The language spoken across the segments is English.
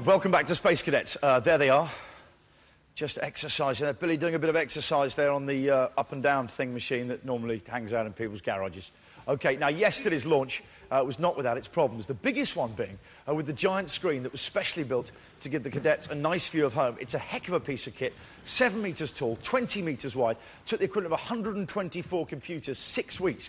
Welcome back to Space Cadets. There they are, just exercising. Billy doing a bit of exercise there on the up and down thing machine that normally hangs out in people's garages. OK, now yesterday's launch was not without its problems. The biggest one being with the giant screen that was specially built to give the cadets a nice view of home. It's a heck of a piece of kit, 7 metres tall, 20 metres wide, took the equivalent of 124 computers 6 weeks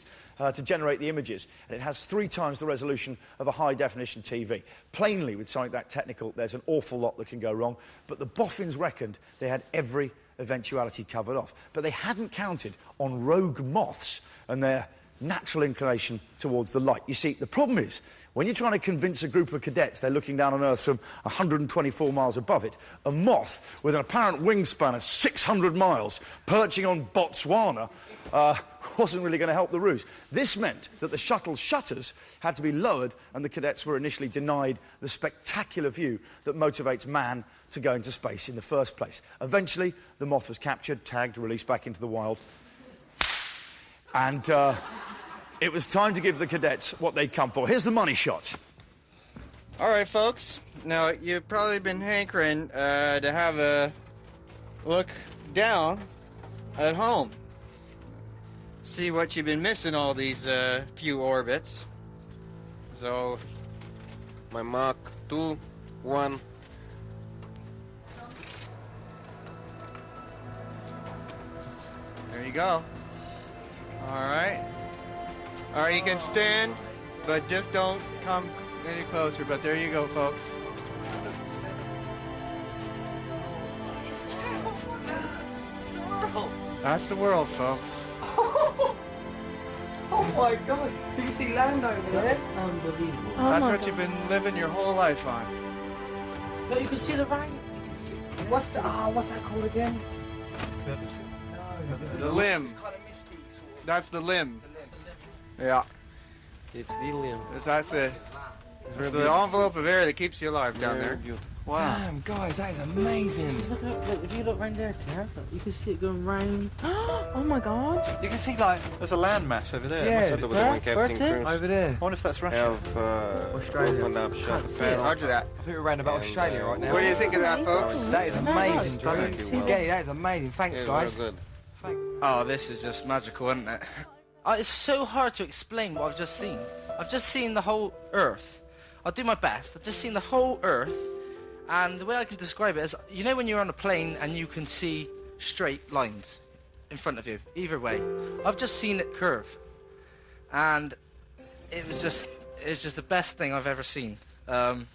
to generate the images, and it has 3 times the resolution of a high-definition TV. Plainly, with something that technical, there's an awful lot that can go wrong, but the boffins reckoned they had every eventuality covered off. But they hadn't counted on rogue moths and their natural inclination towards the light. You see, the problem is, when you're trying to convince a group of cadets they're looking down on Earth from 124 miles above it, a moth with an apparent wingspan of 600 miles perching on Botswana wasn't really going to help the ruse. This meant that the shuttle shutters had to be lowered, and the cadets were initially denied the spectacular view that motivates man to go into space in the first place. Eventually, the moth was captured, tagged, released back into the wild, and it was time to give the cadets what they'd come for. Here's the money shot. All right, folks. Now, you've probably been hankering to have a look down at home. See what you've been missing all these few orbits. So, my Mach 2, 1. There you go. All right. All right, you can stand, but just don't come any closer. But there you go, folks. Is there a world? It's the world. That's the world, folks. Oh my God! You see land over there? Unbelievable. That's what you've been living your whole life on. But you can see the rain. What's that called again? The limb. That's the limb. Yeah. It's the limb. That's the envelope of air that keeps you alive down there. Beautiful. Wow. Damn, guys, that is amazing. Just look, if you look right there, Claire, you can see it going round. Oh my God. You can see like there's a landmass over there. Yeah. Where to? over there. I wonder if that's Russia. Australia. Opened up Can't see shut. it. Roger that. I think we're around about Australia right now. What do you think of that, folks? That is amazing, Drew. Thank you, Will. Genny, that is amazing. Thanks, Yeah, guys. very good. Thanks. Oh, this is just magical, isn't it? It's so hard to explain what I've just seen. I've just seen the whole Earth. I'll do my best. I've just seen the whole Earth, and the way I can describe it is, you know when you're on a plane and you can see straight lines in front of you, either way. I've just seen it curve, and it's just the best thing I've ever seen. And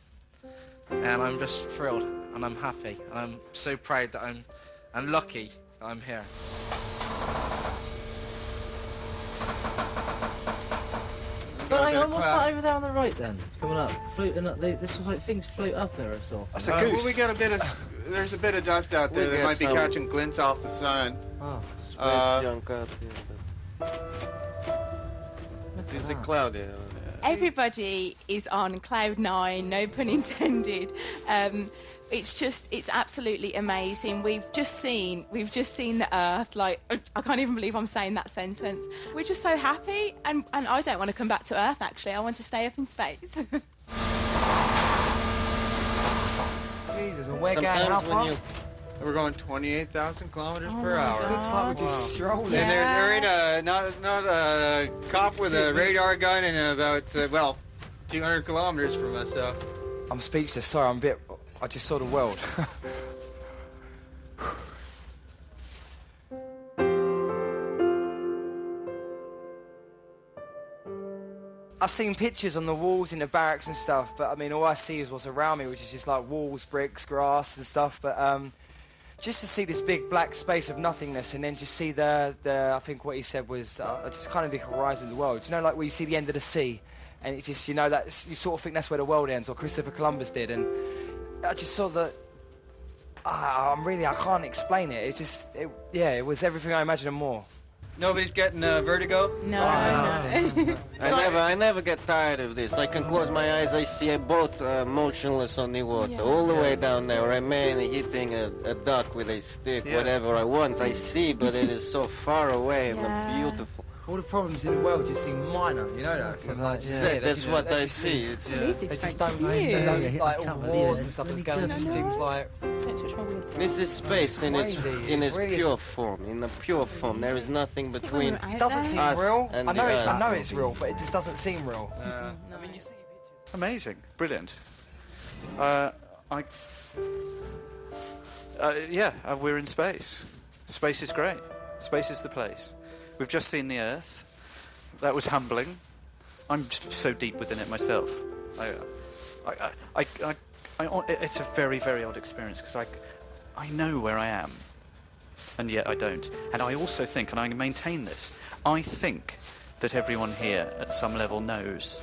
I'm just thrilled, and I'm happy, and I'm so proud that I'm lucky that I'm here. But hang on, what's that over there on the right then? Coming up, floating up. This was like things float up there or so. That's a goose. Well, we got a bit of. There's a bit of dust out there We that get might be some- catching glints off the sun. Oh. Space junk up here. It's a cloudy. Everybody is on cloud 9, no pun intended. It's absolutely amazing. We've just seen the Earth. Like, I can't even believe I'm saying that sentence. We're just so happy, and I don't want to come back to Earth. Actually, I want to stay up in space. Jesus, and we're going how fast? We're going 28,000 kilometers per hour. Looks like we're just strolling. And they're in a not a cop with a radar gun and about 200 kilometers from us. So I'm speechless. Sorry, I just saw the world. I've seen pictures on the walls in the barracks and stuff, but I mean, all I see is what's around me, which is just like walls, bricks, grass and stuff. But just to see this big black space of nothingness, and then just see I think what he said was just kind of the horizon of the world. You know, like where you see the end of the sea, and it just, you know, that you sort of think that's where the world ends, or Christopher Columbus did, and I just saw that. I can't explain it. It was everything I imagined and more. nobody's getting vertigo. No. I never get tired of this. I can close my eyes. I see a boat motionless on the water, all the way down there. Or a man hitting a duck with a stick, whatever I want. I see, but it is so far away and beautiful. All the problems in the world just seem minor, you know that? From, like, just there, That's just, what they I just see. seem- It's, They just don't, like all the wars and stuff that's going on. It just seems like this is space in its crazy. in It its really pure is. form. In the pure form, there is nothing between. it doesn't seem Us real. and I know, the I know earth. it's real, but it just doesn't seem real. Uh, I mean, you see pictures. Amazing, brilliant. We're in space. Space is great. Space is the place. We've just seen the Earth. That was humbling. I'm just so deep within it myself. It's a very, very odd experience because I know where I am, and yet I don't. And I also think, and I maintain this, I think that everyone here at some level knows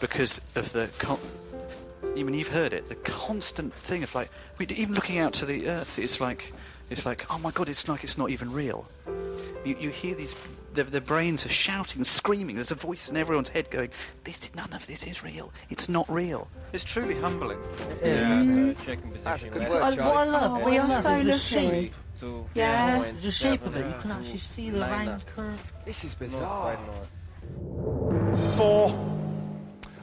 because of the. You've heard it. The constant thing of like, even looking out to the Earth, it's like, oh my God, it's like it's not even real. You hear these, their brains are shouting, screaming. There's a voice in everyone's head going, none of this is real. It's not real. It's truly humbling. Checking That's a position. good left work, What I Charlie. love, we what I are love so is the lucky. shape. to Yeah. 0.7 The shape of it, you can to actually see the line round up. curve. This is North bizarre. by north. 4.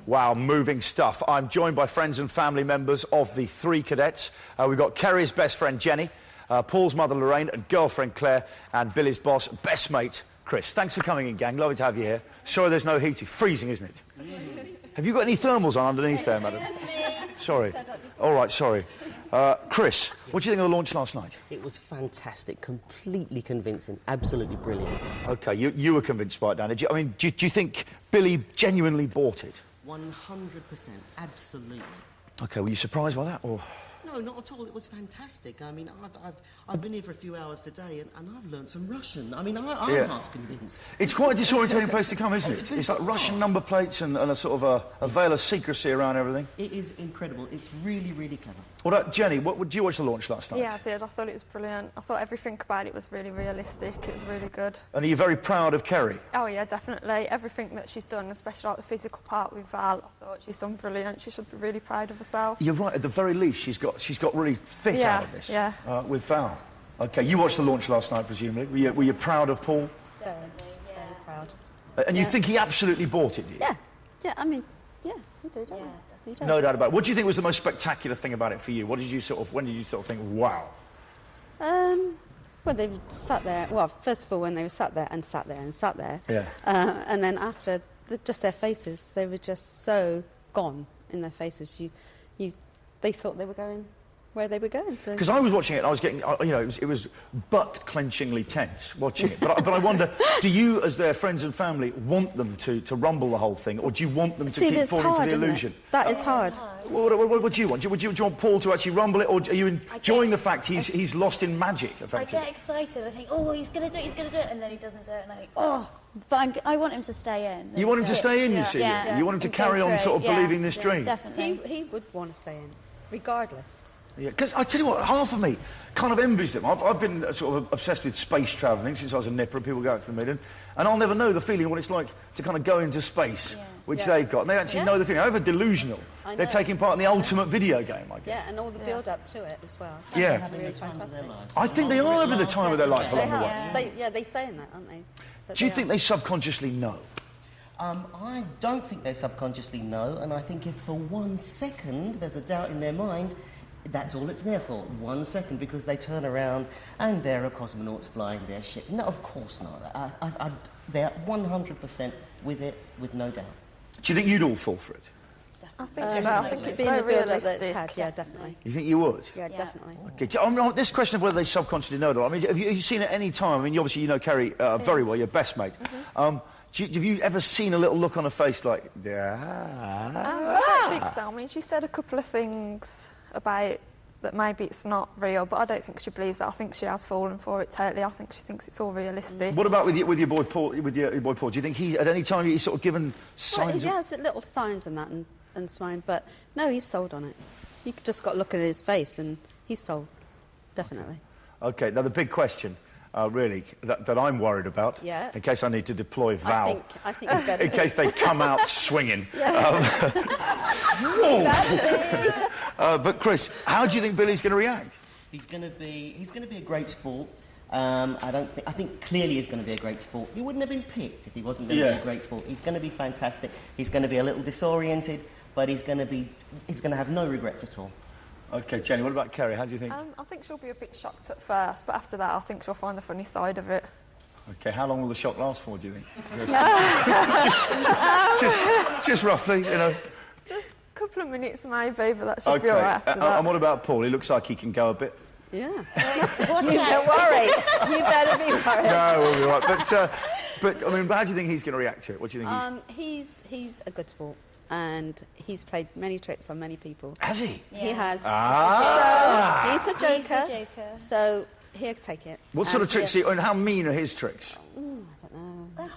Wow, moving stuff. I'm joined by friends and family members of the 3 cadets. We've got Kerry's best friend, Jenny, Paul's mother, Lorraine, and girlfriend, Claire, and Billy's boss, best mate, Chris. Thanks for coming in, gang. Lovely to have you here. Sorry there's no heating. Freezing, isn't it? Have you got any thermals on underneath there, madam? Sorry. All right, sorry. Chris, what do you think of the launch last night? It was fantastic, completely convincing, absolutely brilliant. OK, you were convinced by it, Dan. Do you think Billy genuinely bought it? 100%, absolutely. OK, were you surprised by that, or...? No, not at all. It was fantastic. I mean, I've been here for a few hours today, and I've learned some Russian. I mean, I'm Yeah. half convinced. It's quite a disorientating place to come, isn't it? It's It's like bizarre. Russian number plates and a sort of a veil of secrecy around everything. It is incredible. It's really, really clever. What about Jenny? Did you watch the launch last night? Yeah, I did. I thought it was brilliant. I thought everything about it was really realistic. It was really good. And are you very proud of Kerry? Oh yeah, definitely. Everything that she's done, especially like the physical part with Val, I thought she's done brilliant. She should be really proud of herself. You're right. At the very least, she's got really fit Yeah, out of this. yeah. With Val. OK, you watched the launch last night, presumably. Were you proud of Paul? Very proud. And you think he absolutely bought it, do you? Yeah, I mean, yeah, he did. Yeah, he does. No doubt about it. What do you think was the most spectacular thing about it for you? When did you sort of think, wow? Well, they sat there. Well, first of all, when they were sat there and sat there and sat there. Yeah. And then after, just their faces, they were just so gone in their faces. They thought they were going where they were going. So. Because I was watching it, and I was getting, it was butt-clenchingly tense watching it. But I wonder, do you, as their friends and family, want them to rumble the whole thing, or do you want them to See, keep that's falling hard, for the isn't illusion? it? That is hard. What do you want? Do you want Paul to actually rumble it, or are you enjoying the fact he's lost in magic, I effectively? get excited. I think, oh, he's going to do it, and then he doesn't do it, and I think, oh, but I want him to stay in. You want him to stay in, you Yeah. see? Yeah. You want him to And go carry on through sort of it. Yeah. believing this dream? Definitely. He would want to stay in, regardless. Yeah, because I tell you what, half of me kind of envies them. I've been sort of obsessed with space travelling since I was a nipper, and people go out to the moon, and I'll never know the feeling what it's like to kind of go into space, which they've got. And they actually know the feeling. However delusional. I They're know. taking part in the ultimate video game, I guess. Yeah, and all the build-up to it as well. So Yeah. it's really fantastic. I think they are having the time of their life They along the way. have. They say in that, aren't they? That Do you they think are. they subconsciously know? I don't think they subconsciously know, and I think if for 1 second there's a doubt in their mind, that's all it's there for. 1 second, because they turn around and there are cosmonauts flying their ship. No, of course not. They're 100% with it, with no doubt. Do you think you'd all fall for it? I think so. I think it's being so the build-up that it's realistic. had, yeah, definitely. You think you would? Yeah, definitely. Okay. This question of whether they subconsciously know, though, I mean, have you seen at any time? I mean, obviously you know Kerry very well, your best mate. Have you ever seen a little look on her face like, I don't think so. I mean, she said a couple of things about that maybe it's not real, but I don't think she believes that. I think she has fallen for it totally. I think she thinks it's all realistic. What about with your boy Paul? With your boy Paul, do you think he at any time he's sort of given Well, signs? he has little signs and that and smiling, but no, he's sold on it. You just got to look at his face and he's sold, definitely. Okay, now the big question, really, that I'm worried about, Yeah. in case I need to deploy Val, I think you better. in case they come out swinging. But Chris, how do you think Billy's going to react? He's going to be a great sport. I think clearly he's going to be a great sport. He wouldn't have been picked if he wasn't going to be a great sport. He's going to be fantastic. He's going to be a little disoriented, but he's going to have no regrets at all. Okay, Jenny, what about Kerry? How do you think? I think she'll be a bit shocked at first, but after that I think she'll find the funny side of it. Okay, how long will the shock last for, do you think? just roughly, you know. Just a couple of minutes maybe, but that should be all right after that. And what about Paul? He looks like he can go a bit. Yeah. Watch You out. don't worry. You better be worried. No, we'll be all right. But I mean, how do you think he's going to react to it? What do you think He's a good sport, and he's played many tricks on many people. Has he? Yeah. He has. Ah. So he's a joker. He's the joker. So he'll take it. What sort of tricks? And how mean are his tricks? I don't know. They're He's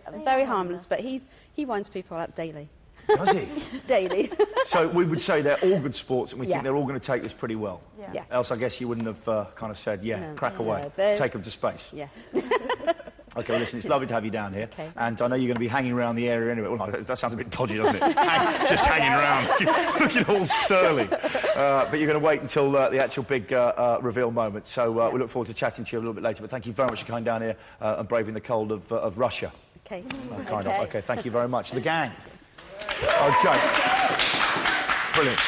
harmless. very harmless, but he winds people up daily. Does he? Daily. So we would say they're all good sports, and we Yeah. think they're all going to take this pretty well. Yeah. Yeah. Else, I guess you wouldn't have kind of said, "Yeah, No, crack no, away, they're- take them to space." Yeah. Okay, well, listen, it's lovely to have you down here. Okay. And I know you're going to be hanging around the area anyway. Well, that sounds a bit dodgy, doesn't it? Just hanging around, looking all surly. But you're going to wait until the actual big reveal moment. So we look forward to chatting to you a little bit later. But thank you very much for coming down here and braving the cold of Russia. Okay. Okay, thank you very much. The gang. Okay. Brilliant.